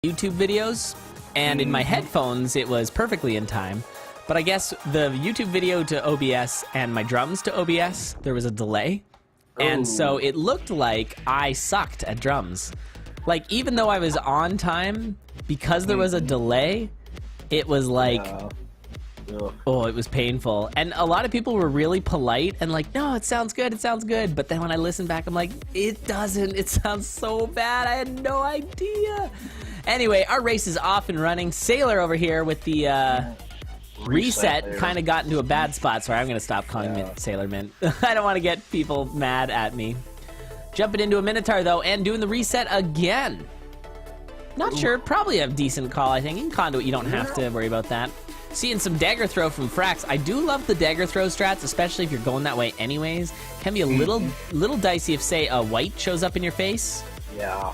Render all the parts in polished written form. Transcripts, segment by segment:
YouTube videos, and in my headphones it was perfectly in time, but I guess the YouTube video to OBS and my drums to OBS, there was a delay, and so it looked like I sucked at drums. Like, even though I was on time, because there was a delay, it was like, oh, it was painful. And a lot of people were really polite and like, no, it sounds good, but then when I listen back, I'm like, it doesn't, it sounds so bad, I had no idea. Anyway, our race is off and running. Sailor over here with the reset kind of got into a bad spot. Sorry, I'm going to stop calling it SailorMint. I don't want to get people mad at me. Jumping into a Minotaur, though, and doing the reset again. Not sure. Probably a decent call, I think. In CoNDUIT, you don't have to worry about that. Seeing some dagger throw from Frax. I do love the dagger throw strats, especially if you're going that way anyways. Can be a little dicey if, say, a white shows up in your face. Yeah.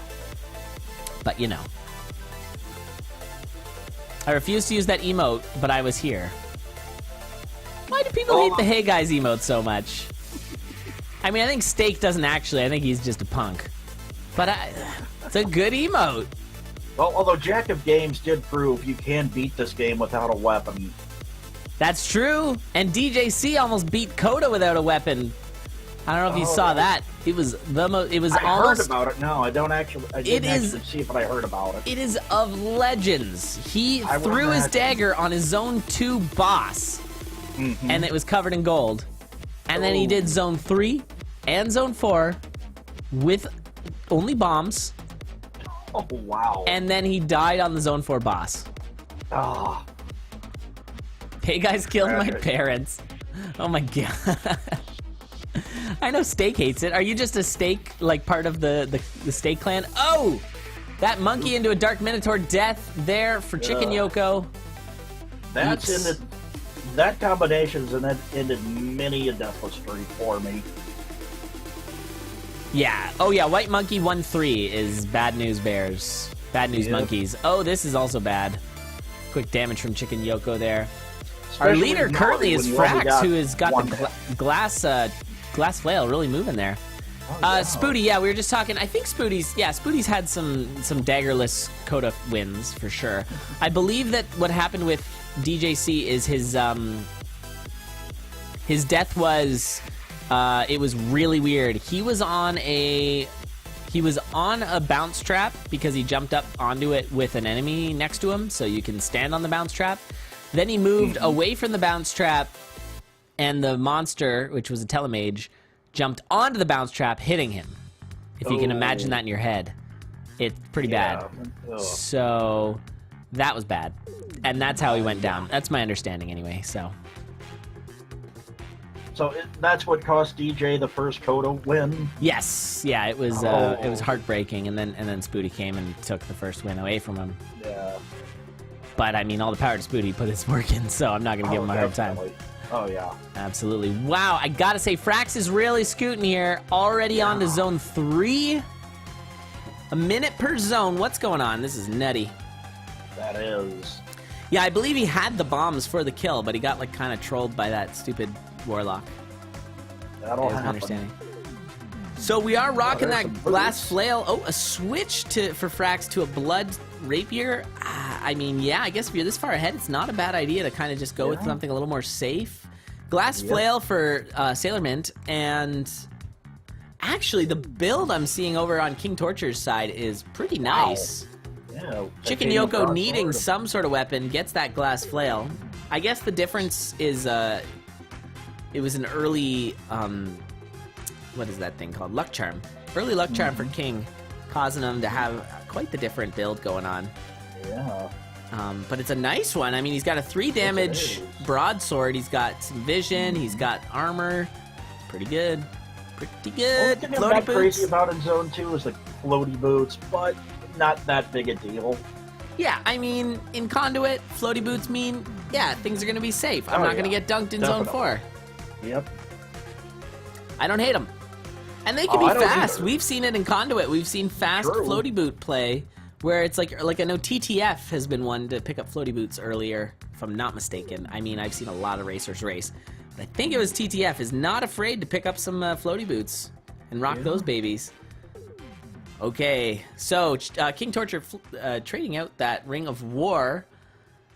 But, you know. I refuse to use that emote, but I was here. Why do people hate the Hey Guys emote so much? I mean, I think Steak doesn't actually. I think he's just a punk. But it's a good emote. Well, although Jack of Games did prove you can beat this game without a weapon. That's true. And DJC almost beat Coda without a weapon. I don't know if you saw that. It was the most. It was I almost. heard about it. No, I don't actually. I didn't actually see it, but I heard about it. It is of legends. He threw his dagger on his Zone 2 boss, and it was covered in gold. And then he did Zone 3 and Zone 4 with only bombs. Oh wow! And then he died on the Zone 4 boss. Oh. Hey guys, killed my parents. Oh my god. I know Steak hates it. Are you just a Steak, like part of the Steak clan? Oh! That monkey into a Dark Minotaur death there for chickenyoko. That's ended. That combination's ended many a deathless streak for me. Yeah. Oh yeah, White Monkey 1-3 is bad news bears. Bad news monkeys. Oh, this is also bad. Quick damage from chickenyoko there. Especially our leader currently is Frax, who has got the glass flail really moving there. Oh, yeah. Spooty, yeah, we were just talking. I think Spooty's had some daggerless Coda wins for sure. I believe that what happened with DJC is his death was it was really weird. He was on a bounce trap because he jumped up onto it with an enemy next to him, so you can stand on the bounce trap. Then he moved away from the bounce trap, and the monster, which was a telemage, jumped onto the bounce trap, hitting him. If you can imagine that in your head. It's pretty bad. So that was bad. And that's how he went down. That's my understanding anyway, so. So that's what cost DJ the first Coda win? Yes. Yeah, it was heartbreaking, and then Spooty came and took the first win away from him. Yeah. But I mean, all the power to Spooty, he put his work in, so I'm not gonna give him a hard time. Oh, yeah. Absolutely. Wow, I gotta say, Frax is really scooting here. Already on to Zone 3. A minute per zone. What's going on? This is nutty. That is. Yeah, I believe he had the bombs for the kill, but he got, like, kind of trolled by that stupid Warlock. That'll happen. My understanding. So we are rocking that glass flail. Oh, a switch for Frax to a blood rapier. I mean, yeah, I guess if you're this far ahead, it's not a bad idea to kind of just go with something a little more safe. Glass flail for SailorMint, and actually the build I'm seeing over on KingTorture's side is pretty nice. Yeah, chickenyoko needing some sort of weapon gets that glass flail. I guess the difference is it was an early what is that thing called? Luck Charm. Early Luck Charm for King, causing him to have quite the different build going on. Yeah. But it's a nice one. I mean, he's got a 3 damage broadsword. He's got some vision. He's got armor. Pretty good. Pretty good. The thing I'm not crazy about in Zone 2 is the floaty boots, but not that big a deal. Yeah, I mean, in CoNDUIT, floaty boots mean, yeah, things are going to be safe. I'm not going to get dunked in Zone 4. Yep. I don't hate them. And they can be fast. We've seen it in CoNDUIT. We've seen fast floaty boot play where it's like I know TTF has been one to pick up floaty boots earlier, if I'm not mistaken. I mean, I've seen a lot of racers race. But I think it was TTF is not afraid to pick up some floaty boots and rock those babies. Okay, so KingTorture trading out that Ring of War.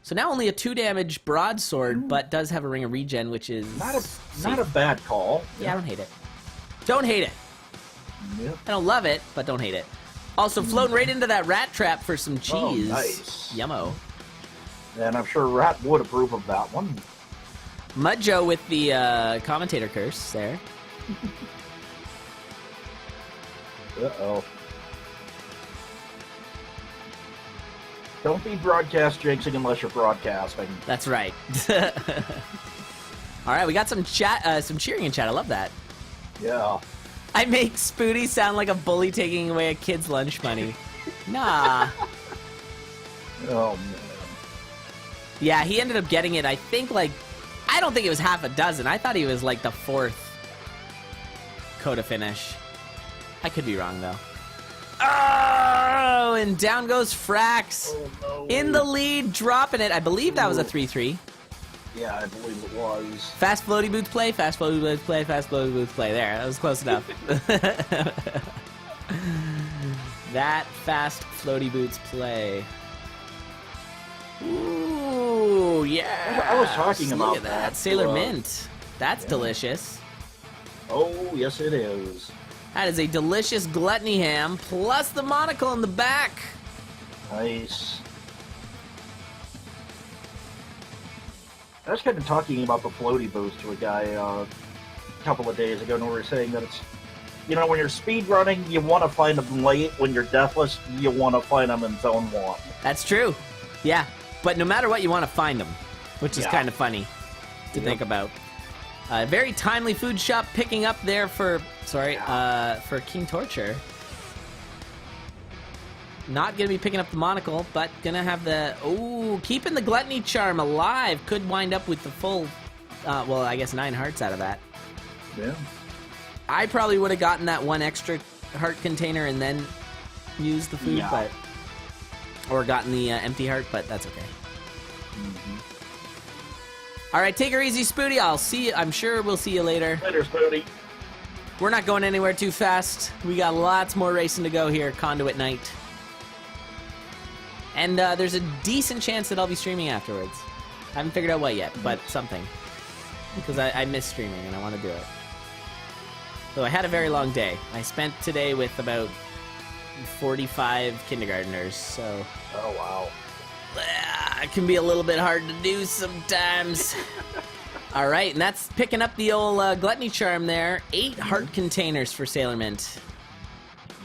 So now only a 2 damage broadsword, but does have a Ring of Regen, which is not a bad call. Yeah, I don't hate it. Don't hate it. Yep. I don't love it, but don't hate it. Also, floating right into that rat trap for some cheese. Oh, nice. Yummo. And I'm sure Rat would approve of that one. Mudjo with the commentator curse there. Uh-oh. Don't be broadcast jinxing unless you're broadcasting. That's right. All right, we got some chat, some cheering in chat. I love that. Yeah. I make Spooty sound like a bully taking away a kid's lunch money. Nah. Oh, man. Yeah, he ended up getting it, I think, like... I don't think it was half a dozen. I thought he was, like, the 4th Coda finish. I could be wrong, though. Oh, and down goes Frax. Oh, no. In the lead, dropping it. I believe that was a 3-3. Yeah, I believe it was. Fast floaty boots play, fast floaty boots play, fast floaty boots play. There, that was close enough. That fast floaty boots play. Ooh, yeah. I was talking about Look at that. SailorMint. That's yeah. delicious. Oh, yes it is. That is a delicious gluttony ham, plus the monocle in the back. Nice. I was kind of talking about the floaty boost to a guy a couple of days ago, and we were saying that it's, you know, when you're speed running, you want to find them late. When you're deathless, you want to find them in zone 1. That's true. Yeah, but no matter what, you want to find them, which is kind of funny to think about. Very timely food shop picking up there for, for KingTorture. Not going to be picking up the monocle, but going to have the... Ooh, keeping the gluttony charm alive. Could wind up with the full, well, I guess 9 hearts out of that. Yeah. I probably would have gotten that 1 extra heart container and then used the food, but... Or gotten the empty heart, but that's okay. All right, take her easy, Spooty. I'll see you. I'm sure we'll see you later. Later, Spooty. We're not going anywhere too fast. We got lots more racing to go here, Conduit Night. And there's a decent chance that I'll be streaming afterwards. I haven't figured out what yet, but something. Because I miss streaming and I want to do it. So I had a very long day. I spent today with about 45 kindergartners, so... Oh, wow. It can be a little bit hard to do sometimes. All right, and that's picking up the old gluttony charm there. 8 heart containers for SailorMint.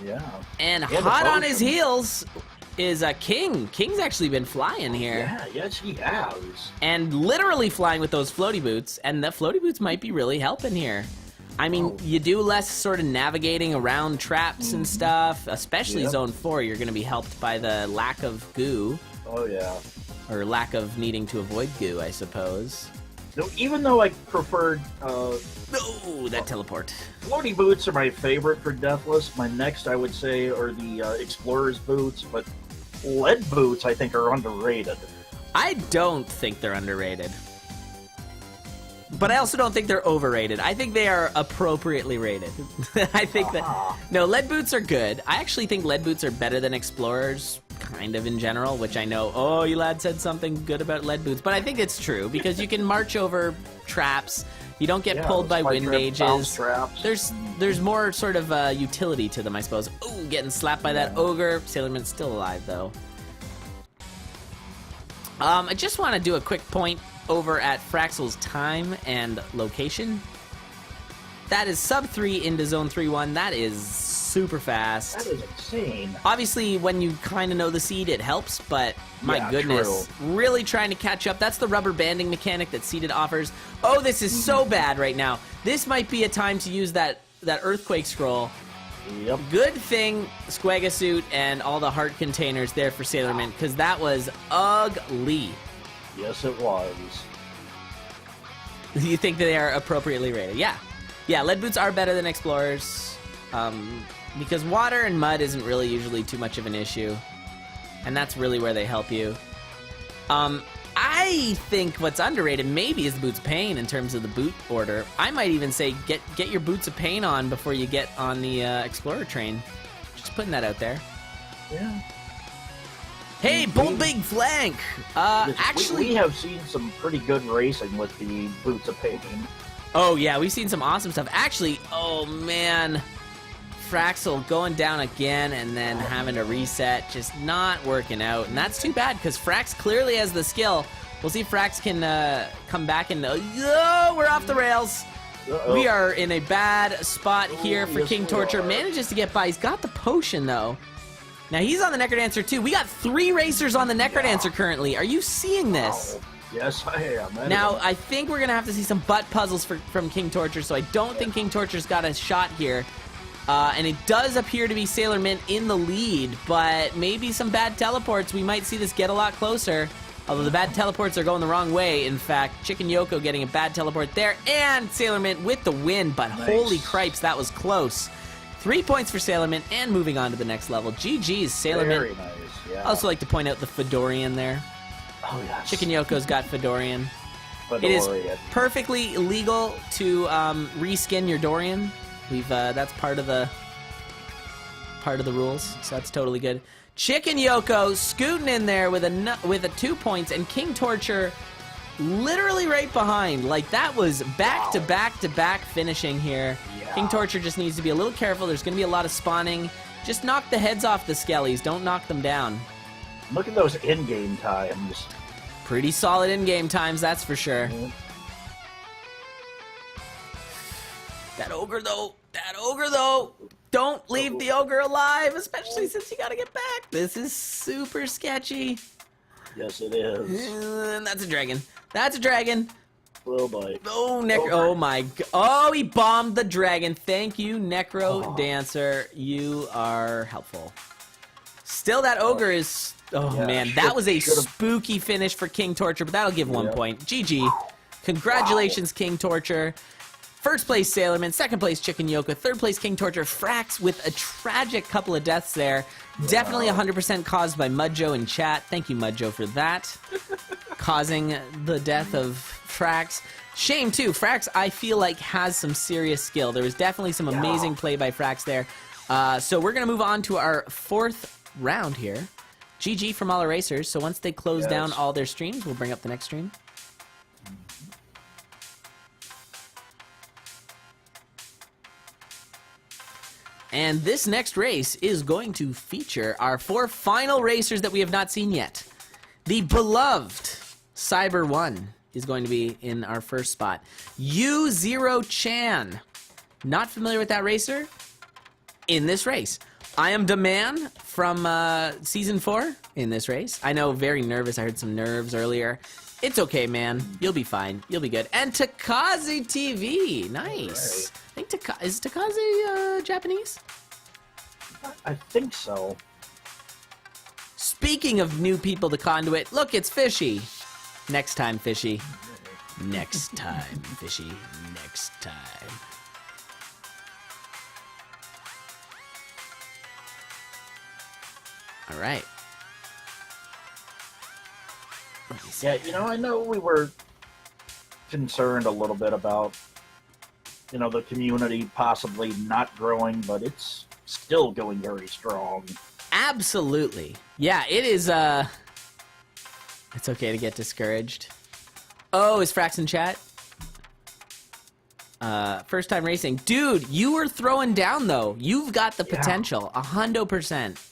Yeah. And hot on his heels is King. King's actually been flying here. Yeah, yes, he has. And literally flying with those floaty boots, and the floaty boots might be really helping here. I mean, you do less sort of navigating around traps and stuff, especially Zone 4. You're going to be helped by the lack of goo. Oh, yeah. Or lack of needing to avoid goo, I suppose. No, even though I preferred... Oh, that teleport. Floaty boots are my favorite for Deathless. My next, I would say, are the Explorer's boots, but lead boots, I think, are underrated. I don't think they're underrated. But I also don't think they're overrated. I think they are appropriately rated. I think that... No, lead boots are good. I actually think lead boots are better than Explorers, kind of in general, which I know, oh, you lad said something good about lead boots. But I think it's true, because you can march over traps. You don't get pulled by wind mages. There's more sort of utility to them, I suppose. Ooh, getting slapped by that ogre. SailorMint's still alive, though. I just want to do a quick point over at Fraxtil's time and location. That is sub 3 into zone 3-1. That is super fast. That is insane. Obviously, when you kind of know the seed, it helps, but my goodness. Really trying to catch up. That's the rubber banding mechanic that Seeded offers. Oh, this is so bad right now. This might be a time to use that Earthquake Scroll. Yep. Good thing Squagasuit and all the heart containers there for SailorMint, because that was ugly. Yes, it was. You think that they are appropriately rated? Yeah. Yeah, lead boots are better than Explorers, because water and mud isn't really usually too much of an issue, and that's really where they help you. I think what's underrated maybe is the Boots of Pain in terms of the boot order. I might even say get your Boots of Pain on before you get on the Explorer train. Just putting that out there. Yeah. Hey, bull big flank! Actually... We have seen some pretty good racing with the Boots of Pain. Oh, yeah, we've seen some awesome stuff. Actually, oh, man. Fraxtil going down again and then having to reset. Just not working out. And that's too bad, because Frax clearly has the skill. We'll see if Frax can come back and... Oh, we're off the rails. We are in a bad spot here for KingTorture. Manages to get by. He's got the potion, though. Now, he's on the Necrodancer, too. We got 3 racers on the Necrodancer currently. Are you seeing this? Wow. Yes, I am. Now, I think we're going to have to see some butt puzzles from KingTorture, so I don't think KingTorture's got a shot here. And it does appear to be SailorMint in the lead, but maybe some bad teleports. We might see this get a lot closer. Although the bad teleports are going the wrong way. In fact, chickenyoko getting a bad teleport there, and SailorMint with the win, but holy cripes, that was close. 3 points for SailorMint, and moving on to the next level. GG's, SailorMint. Very nice, yeah. I also like to point out the Fedorian there. Oh, yes. Chickenyoko's got Fedorian. It is perfectly legal to reskin your Dorian. That's part of the rules, so that's totally good. Chickenyoko scooting in there with a 2 points, and KingTorture literally right behind. Like, that was back to back to back finishing here. Yeah. KingTorture just needs to be a little careful. There's going to be a lot of spawning. Just knock the heads off the skellies. Don't knock them down. Look at those in-game times. Pretty solid in-game times, that's for sure. Mm-hmm. That ogre, though. Don't leave the ogre alive, especially since you gotta get back. This is super sketchy. Yes, it is. And that's a dragon. Oh, boy. Oh, oh, my God. Oh, he bombed the dragon. Thank you, Dancer. You are helpful. Still, that ogre is... Oh, yeah, man. That was a spooky finish for KingTorture, but that'll give 1 point. GG. Congratulations, KingTorture. First place, SailorMint. Second place, chickenyoko. Third place, KingTorture. Frax with a tragic couple of deaths there. Yeah. Definitely 100% caused by Mudjo in chat. Thank you, Mudjo, for that. Causing the death of Frax. Shame, too. Frax, I feel like, has some serious skill. There was definitely some amazing play by Frax there. So we're going to move on to our 4th round here. GG from all our racers. So once they close down all their streams, we'll bring up the next stream. And this next race is going to feature our 4 final racers that we have not seen yet. The beloved Cyber 1 is going to be in our first spot. U0Chan. Not familiar with that racer? In this race. I am the man from Season 4 in this race. I know, very nervous. I heard some nerves earlier. It's okay, man. You'll be fine. You'll be good. And Takazi TV. Nice. I think is Takazi Japanese? I think so. Speaking of new people to CoNDUIT, look, it's Fishy. Next time, Fishy. Next time, Fishy. Next time. All right. Yeah, I know we were concerned a little bit about, the community possibly not growing, but it's still going very strong. Absolutely. Yeah, it is, it's okay to get discouraged. Oh, is Frax in chat? First time racing. Dude, you were throwing down, though. You've got the potential. 100%.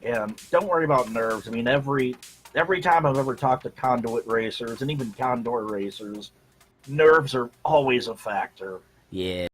Yeah, don't worry about nerves. I mean, every time I've ever talked to CoNDUIT racers, and even Condor racers, nerves are always a factor. Yeah.